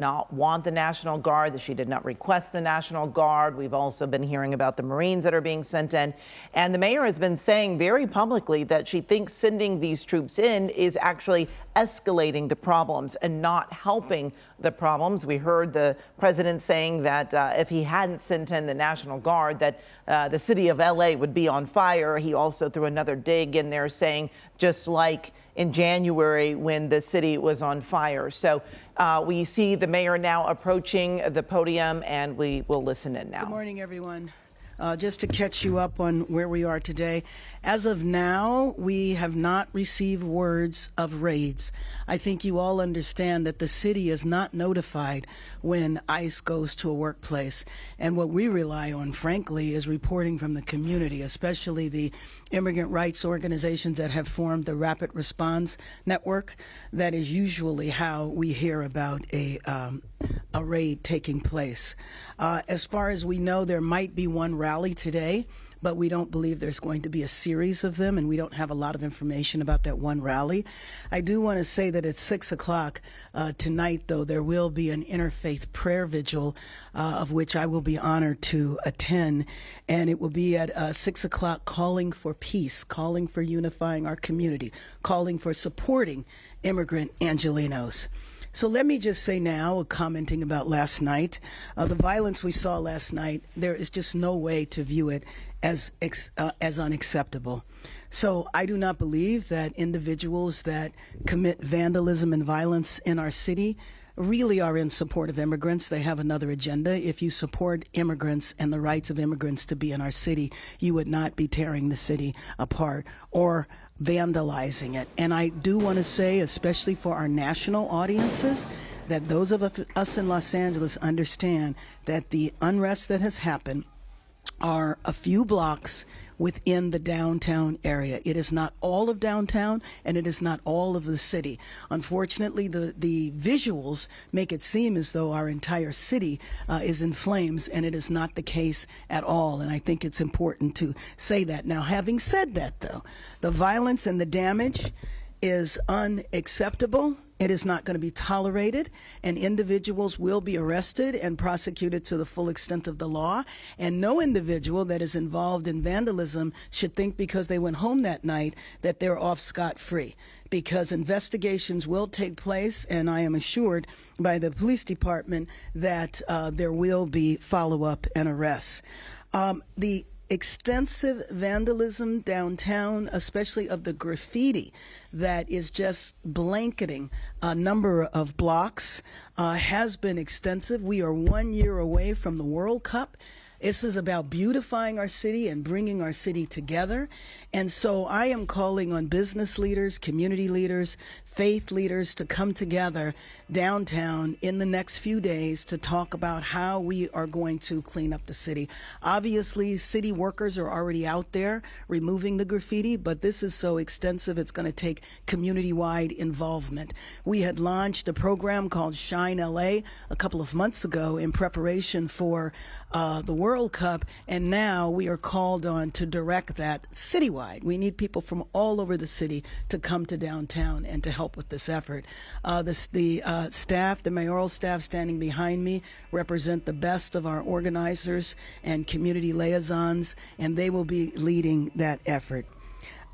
not want the National Guard, that she did not request the National Guard. We've also been hearing about the Marines that are being sent in. And the mayor has been saying very publicly that she thinks sending these troops in is actually escalating the problems and not helping the problems. We heard the president saying that if he hadn't sent in the National Guard, that the city of LA would be on fire. He also threw another dig in there saying just like in January when the city was on fire. So we see the mayor now approaching the podium, and we will listen in now. Good morning, everyone. Just to catch you up on where we are today. As of now, we have not received words of raids. I think you all understand that the city is not notified when ICE goes to a workplace. And what we rely on, frankly, is reporting from the community, especially the immigrant rights organizations that have formed the Rapid Response Network. That is usually how we hear about a raid taking place. As far as we know, there might be one rally today, but we don't believe there's going to be a series of them, and we don't have a lot of information about that one rally. I do want to say that at 6 o'clock tonight, though, there will be an interfaith prayer vigil of which I will be honored to attend, and it will be at 6 o'clock, calling for peace, calling for unifying our community, calling for supporting immigrant Angelenos. So let me just say now, commenting about last night, the violence we saw last night, there is just no way to view it as unacceptable. So I do not believe that individuals that commit vandalism and violence in our city really are in support of immigrants. They have another agenda. If you support immigrants and the rights of immigrants to be in our city, you would not be tearing the city apart or vandalizing it. And I do want to say, especially for our national audiences, that those of us in Los Angeles understand that the unrest that has happened are a few blocks within the downtown area. It is not all of downtown, and it is not all of the city. Unfortunately, the visuals make it seem as though our entire city is in flames, and it is not the case at all. And I think it's important to say that. Now, having said that, though, the violence and the damage is unacceptable. It is not going to be tolerated, and individuals will be arrested and prosecuted to the full extent of the law. And no individual that is involved in vandalism should think because they went home that night that they're off scot-free, because investigations will take place, and I am assured by the police department that there will be follow-up and arrests. The extensive vandalism downtown, especially of the graffiti that is just blanketing a number of blocks, has been extensive. We are 1 year away from the World Cup. This is about beautifying our city and bringing our city together. And so I am calling on business leaders, community leaders, faith leaders to come together downtown in the next few days to talk about how we are going to clean up the city. Obviously, city workers are already out there removing the graffiti, but this is so extensive, it's going to take community-wide involvement. We had launched a program called Shine LA a couple of months ago in preparation for the World Cup, and now we are called on to direct that citywide. We need people from all over the city to come to downtown and to help with this effort. The staff, the mayoral staff standing behind me, represent the best of our organizers and community liaisons, and they will be leading that effort.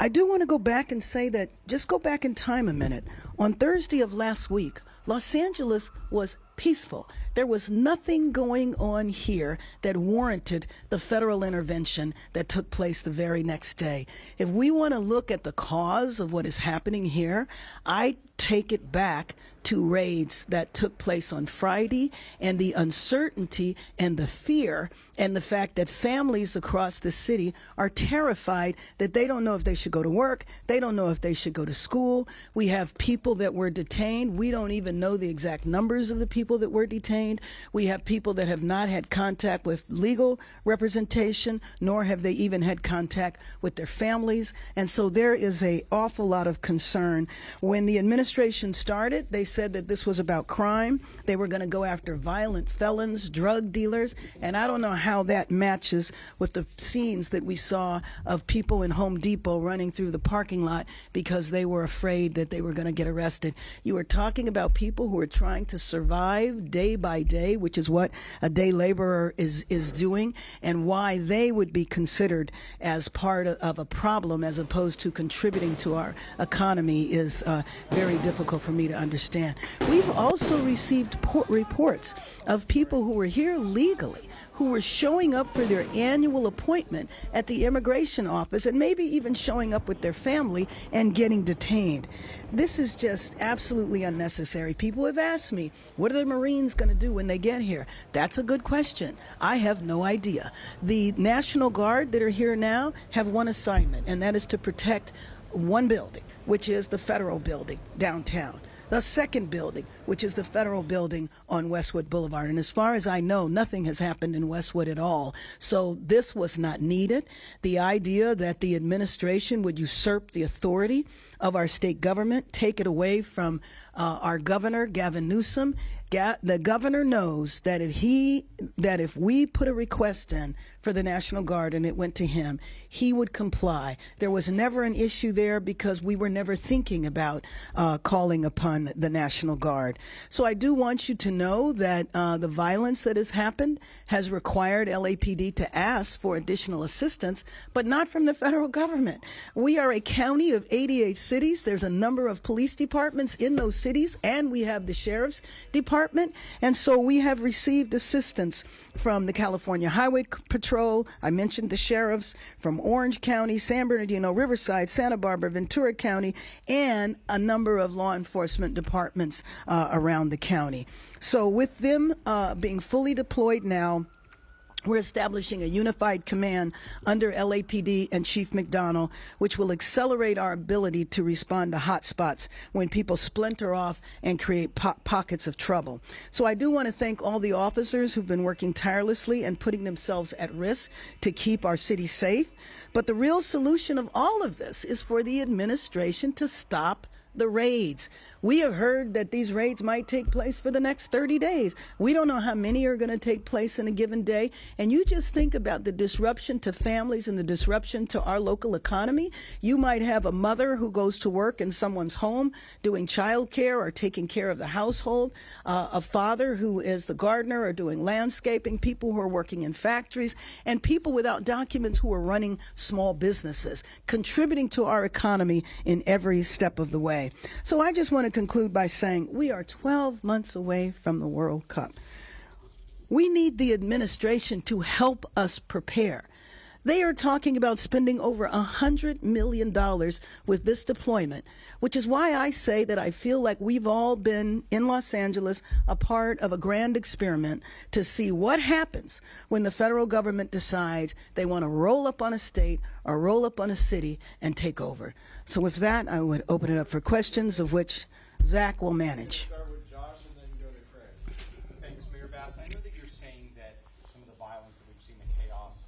I do want to go back and say that, just go back in time a minute. On Thursday of last week, Los Angeles was peaceful. There was nothing going on here that warranted the federal intervention that took place the very next day. If we want to look at the cause of what is happening here, I take it back to raids that took place on Friday, and the uncertainty and the fear and the fact that families across the city are terrified that they don't know if they should go to work, they don't know if they should go to school. We have people that were detained. We don't even know the exact numbers of the people that were detained. We have people that have not had contact with legal representation, nor have they even had contact with their families. And so there is an awful lot of concern. When the administration started, they said that this was about crime. They were going to go after violent felons, drug dealers, and I don't know how that matches with the scenes that we saw of people in Home Depot running through the parking lot because they were afraid that they were going to get arrested. You are talking about people who are trying to survive day by day, which is what a day laborer is doing, and why they would be considered as part of a problem as opposed to contributing to our economy is very difficult for me to understand. We've also received reports of people who were here legally, who were showing up for their annual appointment at the immigration office and maybe even showing up with their family and getting detained. This is just absolutely unnecessary. People have asked me, what are the Marines going to do when they get here? That's a good question. I have no idea. The National Guard that are here now have one assignment, and that is to protect one building, which is the federal building downtown. The second building, which is the federal building on Westwood Boulevard. And as far as I know, nothing has happened in Westwood at all. So this was not needed. The idea that the administration would usurp the authority of our state government, take it away from our governor, Gavin Newsom. The governor knows that if we put a request in for the National Guard and it went to him, he would comply. There was never an issue there because we were never thinking about calling upon the National Guard. So I do want you to know that the violence that has happened has required LAPD to ask for additional assistance, but not from the federal government. We are a county of 88 cities. There's a number of police departments in those cities, and we have the sheriff's department. And so we have received assistance from the California Highway Patrol. I mentioned the sheriffs from Orange County, San Bernardino, Riverside, Santa Barbara, Ventura County, and a number of law enforcement departments around the county. So with them being fully deployed now, we're establishing a unified command under LAPD and Chief McDonnell, which will accelerate our ability to respond to hotspots when people splinter off and create pockets of trouble. So I do want to thank all the officers who've been working tirelessly and putting themselves at risk to keep our city safe. But the real solution of all of this is for the administration to stop the raids. We have heard that these raids might take place for the next 30 days. We don't know how many are going to take place in a given day. And you just think about the disruption to families and the disruption to our local economy. You might have a mother who goes to work in someone's home doing childcare or taking care of the household, a father who is the gardener or doing landscaping, people who are working in factories, and people without documents who are running small businesses, contributing to our economy in every step of the way. So I just want to conclude by saying we are 12 months away from the World Cup. We need the administration to help us prepare. They are talking about spending over $100 million with this deployment, which is why I say that I feel like we've all been in Los Angeles a part of a grand experiment to see what happens when the federal government decides they want to roll up on a state or roll up on a city and take over. So with that, I would open it up for questions, of which Zach will manage. Start with Josh and then go to Craig. Thanks, Mayor Bass. I know that you're saying that some of the violence that we've seen, the chaos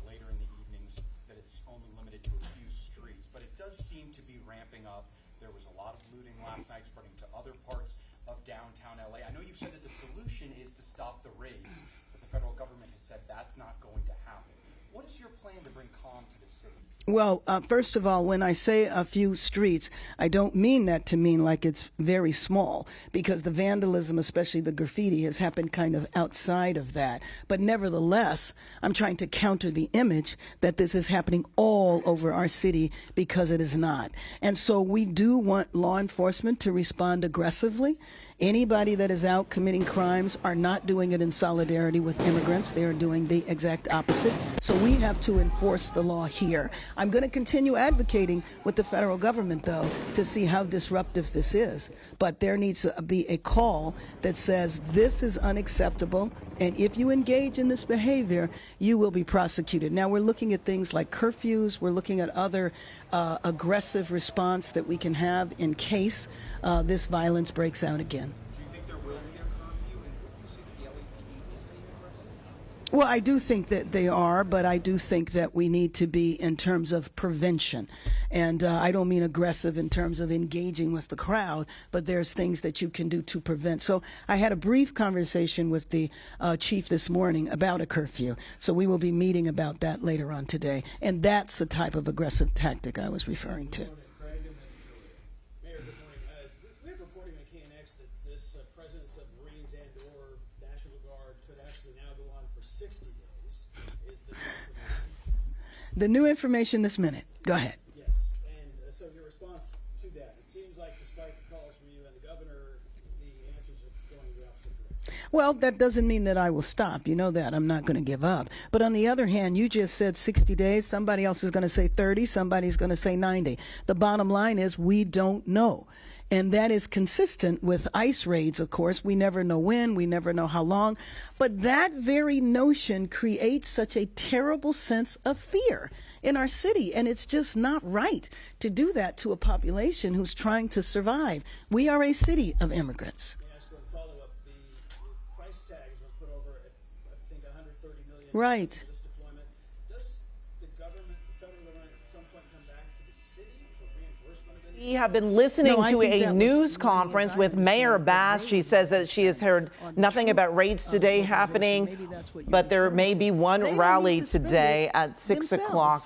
later in the evenings, that it's only limited to a few streets, but it does seem to be ramping up. There was a lot of looting last night, spreading to other parts of downtown LA. I know you've said that the solution is to stop the raids, but the federal government has said that's not going to happen. What is your plan to bring calm to the city? Well, first of all, when I say a few streets, I don't mean that to mean like it's very small, because the vandalism, especially the graffiti, has happened kind of outside of that. But nevertheless, I'm trying to counter the image that this is happening all over our city, because it is not. And so we do want law enforcement to respond aggressively. Anybody that is out committing crimes are not doing it in solidarity with immigrants. They are doing the exact opposite. So we have to enforce the law here. I'm going to continue advocating with the federal government, though, to see how disruptive this is. But there needs to be a call that says this is unacceptable, and if you engage in this behavior, you will be prosecuted. Now, we're looking at things like curfews. We're looking at other aggressive response that we can have in case this violence breaks out again. Do you think there will be a curfew, and do you see that the LAPD is being aggressive? Well, I do think that they are, but I do think that we need to be in terms of prevention. And I don't mean aggressive in terms of engaging with the crowd, but there's things that you can do to prevent. So I had a brief conversation with the chief this morning about a curfew. So we will be meeting about that later on today. And that's the type of aggressive tactic I was referring to. Craig, and then Mayor, good morning. We have reporting on KNX that this presence of Marines and/or National Guard could actually now go on for 60 days. Is the new information? The new information this minute. Go ahead. Yes, and so your response to that? It seems like, despite the calls from you and the governor, the answers are going the opposite direction. Well, that doesn't mean that I will stop. You know that. I'm not going to give up. But on the other hand, you just said 60 days. Somebody else is going to say 30. Somebody's going to say 90. The bottom line is we don't know. And that is consistent with ICE raids, of course. We never know when, we never know how long. But that very notion creates such a terrible sense of fear in our city. And it's just not right to do that to a population who's trying to survive. We are a city of immigrants. Let me ask one follow-up. The price tags were put over at, I think, $130 million Right. for this deployment. Does the government, the federal government, at some point come back to the city for reimbursement of any? We have been listening No, I to think a that was news really, conference as I with Mayor understand it, Bass. She says that she has heard nothing about raids today organization. happening, Maybe that's what you're but there may referring be to. one They don't rally need to spend today it at 6 themselves. o'clock